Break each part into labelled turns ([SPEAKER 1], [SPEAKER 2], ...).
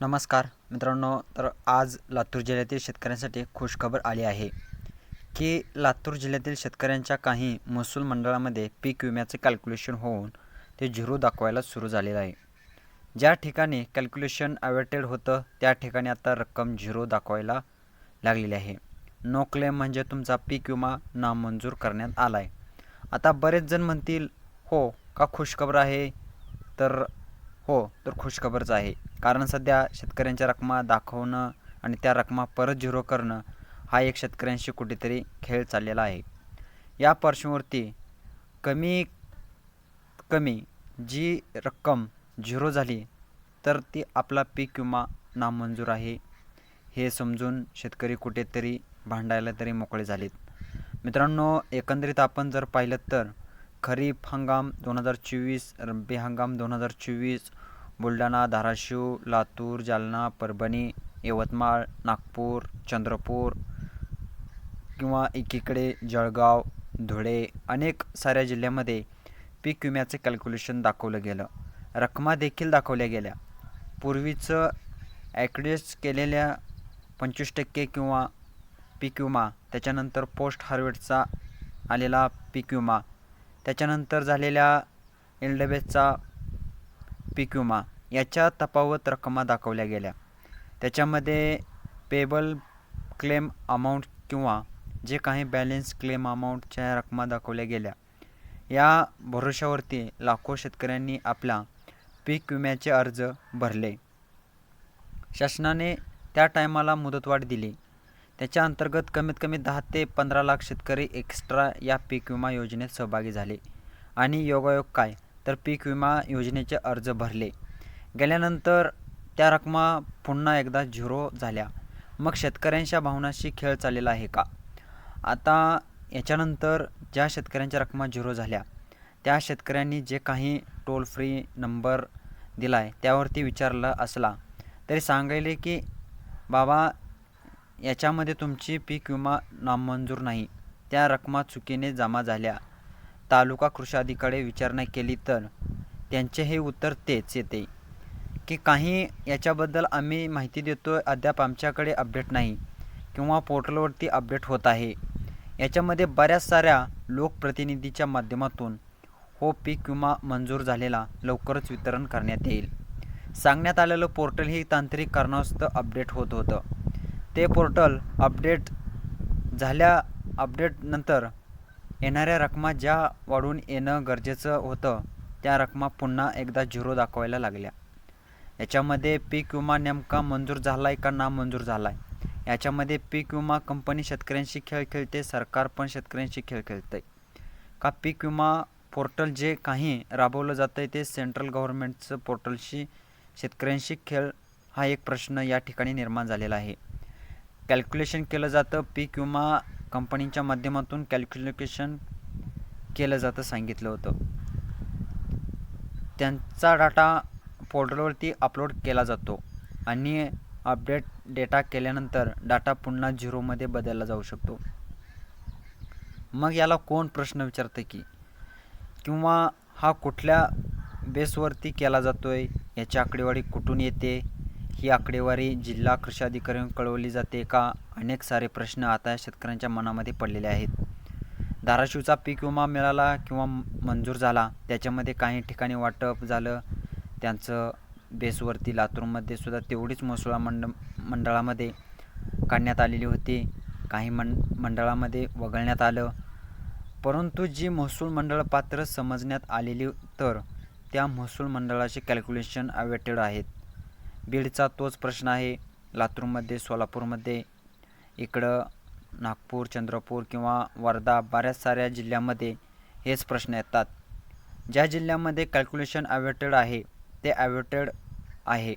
[SPEAKER 1] नमस्कार मित्रांनो. तर आज लातूर जिल्ह्यातील शेतकऱ्यांसाठी खुशखबर आली आहे की लातूर जिल्ह्यातील शेतकऱ्यांच्या काही महसूल मंडळामध्ये पीक विम्याचे कॅल्क्युलेशन होऊन ते झिरो दाखवायला सुरू झालेलं आहे. ज्या ठिकाणी कॅल्क्युलेशन अवेटेड होतं त्या ठिकाणी आता रक्कम झिरो दाखवायला लागलेली आहे. नो क्लेम म्हणजे तुमचा पीक विमा नामंजूर करण्यात आला आहे. आता बरेच जण म्हणतील हो का खुशखबर आहे, तर हो, तर खुशखबरच आहे. कारण सध्या शेतकऱ्यांच्या रकमा दाखवणं आणि त्या रकमा परत झिरो करणं हा एक शेतकऱ्यांशी कुठेतरी खेळ चाललेला आहे. या पार्श्वभूमीवरती कमी कमी जी रक्कम झिरो झाली तर ती आपला पीक विमा नामंजूर आहे हे समजून शेतकरी कुठेतरी भांडायला तरी मोकळे झालेत. मित्रांनो, एकंदरीत आपण जर पाहिलं तर खरीप हंगाम 2024, रब्बी हंगाम 2024, बुलढाणा, धाराशिव, लातूर, जालना, परभणी, यवतमाळ, नागपूर, चंद्रपूर किंवा एकीकडे जळगाव, धुळे अनेक साऱ्या जिल्ह्यामध्ये पीक विम्याचे कॅल्क्युलेशन दाखवलं गेलं. रकमा देखील दाखवल्या गेल्या. पूर्वीचं ॲक्युरेट केलेल्या 25% किंवा पीक विमा, त्याच्यानंतर पोस्ट हार्वेस्टचा आलेला पीक विमा, त्याच्यानंतर झालेल्या एलडब्ल्यूचा पीक विमा याच्या तफावत रकमा दाखवल्या गेल्या. त्याच्यामध्ये पेबल क्लेम अमाऊंट किंवा जे काही बॅलेन्स क्लेम अमाऊंटच्या रकमा दाखवल्या गेल्या. या भरोशावरती लाखो शेतकऱ्यांनी आपला पीक विम्याचे अर्ज भरले. शासनाने त्या टायमाला मुदतवाढ दिली. त्याच्या अंतर्गत कमीत कमी 10 ते 15 लाख शेतकरी एक्स्ट्रा या पीक विमा योजनेत सहभागी झाले आणि योगायोग काय तर पीक विमा योजनेचे अर्ज भरले गेल्यानंतर त्या रकमा पुन्हा एकदा झिरो झाल्या. मग शेतकऱ्यांच्या भावनांशी खेळ चाललेला आहे का? आता याच्यानंतर ज्या शेतकऱ्यांच्या रकमा झिरो झाल्या त्या शेतकऱ्यांनी जे काही टोल फ्री नंबर दिला आहे त्यावरती विचारलं असला तरी सांगायले की बाबा याच्यामध्ये तुमची पीक विमा नामंजूर नाही, त्या रकमा चुकीने जमा झाल्या. तालुका कृषी अधिकारी विचारणा केली तर त्यांचे हे उत्तर तेच येते की काही याच्याबद्दल आम्ही माहिती देतो, अद्याप आमच्याकडे अपडेट नाही किंवा पोर्टलवरती अपडेट होत आहे. याच्यामध्ये बऱ्याच साऱ्या लोकप्रतिनिधीच्या माध्यमातून हो पीक विमा मंजूर झालेला लवकरच वितरण करण्यात येईल सांगण्यात आलेलं पोर्टल ही तांत्रिक कारणास्तव अपडेट होत होतं. ते पोर्टल अपडेट नंतर येणाऱ्या रकमा ज्या वाढून येणं गरजेचं होतं त्या रकमा पुन्हा एकदा झिरो दाखवायला लागल्या. याच्यामध्ये पीक विमा नेमका मंजूर झाला आहे का नामंजूर झाला आहे, याच्यामध्ये पीक विमा कंपनी शेतकऱ्यांशी खेळ खेळते, सरकार पण शेतकऱ्यांशी खेळ खेळतं आहे का? पीक विमा पोर्टल जे काही राबवलं जातं आहे ते सेंट्रल गव्हर्नमेंटचं पोर्टलशी शेतकऱ्यांशी खेळ हा एक प्रश्न या ठिकाणी निर्माण झालेला आहे. कॅल्क्युलेशन केलं जातं, पीक विमा कंपनीच्या माध्यमातून कॅल्क्युलेशन केलं जातं सांगितलं होतं. त्यांचा डाटा पोर्टलवरती अपलोड केला जातो आणि अपडेट डेटा केल्यानंतर डाटा पुन्हा झिरोमध्ये बदलला जाऊ शकतो. मग याला कोण प्रश्न विचारतं की किंवा हा कुठल्या बेसवरती केला जातो आहे, याची आकडेवारी कुठून येते, ही आकडेवारी जिल्हा कृषी अधिकाऱ्यांना कळवली जाते का? अनेक सारे प्रश्न आता शेतकऱ्यांच्या मनामध्ये पडलेले आहेत. धाराशिवचा पीक विमा मिळाला किंवा मंजूर झाला, त्याच्यामध्ये काही ठिकाणी वाटप झालं त्यांचं बेसवरती. लातूरमध्ये सुद्धा तेवढीच महसूल मंडळामध्ये काढण्यात आलेली होती, काही मंडळामध्ये वगळण्यात आलं. परंतु जी महसूल मंडळ पात्र समजण्यात आलेली तर त्या महसूल मंडळाचे कॅल्क्युलेशन अवेटेड आहेत. बीडचा तोच प्रश्न आहे, लातूरमध्ये, सोलापूरमध्ये, इकडं नागपूर, चंद्रपूर किंवा वर्धा बऱ्याच साऱ्या जिल्ह्यामध्ये हेच प्रश्न येतात. ज्या जिल्ह्यामध्ये कॅल्क्युलेशन अवेटेड आहे ते अवेटेड आहे.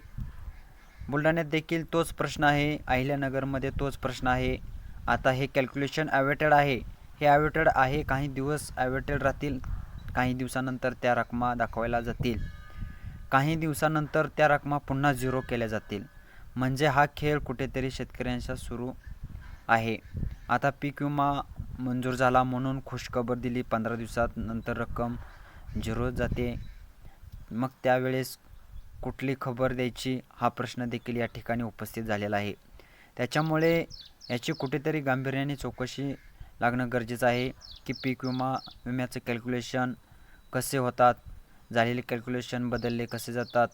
[SPEAKER 1] बुलढाण्यात देखील तोच प्रश्न आहे, अहिल्यानगरमध्ये तोच प्रश्न आहे. आता हे कॅल्क्युलेशन अवेटेड आहे, हे अवेटेड आहे, काही दिवस अवेटेड राहतील, काही दिवसानंतर त्या रकमा दाखवायला जातील, काही दिवसानंतर त्या रकमा पुन्हा झिरो केल्या जातील. म्हणजे हा खेळ कुठेतरी शेतकऱ्यांचा सुरू आहे. आता पीक विमा मंजूर झाला म्हणून खुशखबर दिली, 15 दिवसात नंतर रक्कम झिरो जाते. मग त्यावेळेस कुठली खबर द्यायची हा प्रश्न देखील या ठिकाणी उपस्थित झालेला आहे. त्याच्यामुळे याची कुठेतरी गांभीर्याने चौकशी लागणं गरजेचं आहे की पीक विम्याचं कॅल्क्युलेशन कसे होतात, झालेले कॅल्क्युलेशन बदलले कसे जातात,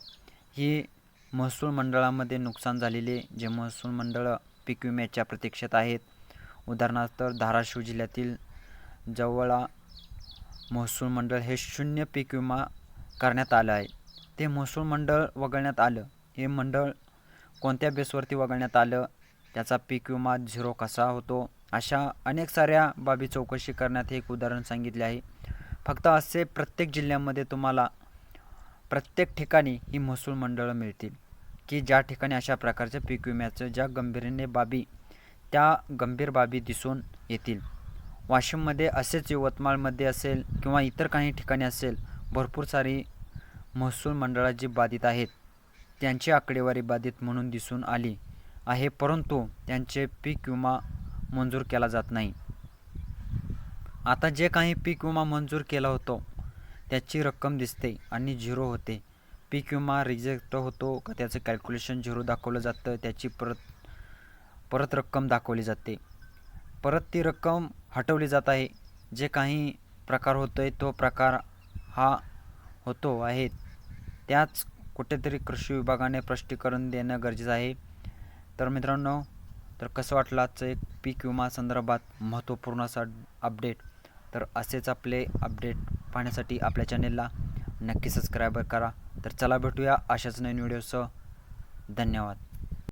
[SPEAKER 1] ही महसूल मंडळामध्ये नुकसान झालेले जे महसूल मंडळं पीक विम्याच्या प्रतीक्षेत आहेत, उदाहरणार्थ धाराशिव जिल्ह्यातील जवळा महसूल मंडळ हे 0 पीक विमा करण्यात आलं आहे. ते महसूल मंडळ वगळण्यात आलं. हे मंडळ कोणत्या बेसवरती वगळण्यात आलं, त्याचा पीक विमा 0 कसा होतो, अशा अनेक साऱ्या बाबी चौकशी करण्यात हे एक उदाहरण सांगितले आहे. फक्त असे प्रत्येक जिल्ह्यामध्ये तुम्हाला प्रत्येक ठिकाणी ही महसूल मंडळं मिळतील की ज्या ठिकाणी अशा प्रकारच्या पीक विम्याचं ज्या गंभीर्याने बाबी त्या गंभीर बाबी दिसून येतील. वाशिममध्ये असेच, यवतमाळमध्ये असेल किंवा इतर काही ठिकाणी असेल, भरपूर सारी महसूल मंडळं जी बाधित आहेत त्यांची आकडेवारी बाधित म्हणून दिसून आली आहे, परंतु त्यांचे पीक विमा मंजूर केला जात नाही. आता जे काही पीक विमा मंजूर केला होतो त्याची रक्कम दिसते आणि 0 होते. पीक विमा रिजेक्ट होतो का त्याचं कॅल्क्युलेशन 0 दाखवलं जातं, त्याची परत रक्कम दाखवली जाते, परत ती रक्कम हटवली जात आहे. जे काही प्रकार होतो आहे तो प्रकार हा होतो आहे. त्याच कुठेतरी कृषी विभागाने स्पष्टीकरण देणं गरजेचं आहे. तर मित्रांनो, तर कसं वाटलं आजचं एक पीक विमा संदर्भात महत्त्वपूर्ण असा अपडेट. तर असेच आपले अपडेट पाहण्यासाठी आपल्या चॅनेलला नक्की सबस्क्राईब करा. तर चला भेटूया अशाच नवीन व्हिडिओसह. धन्यवाद.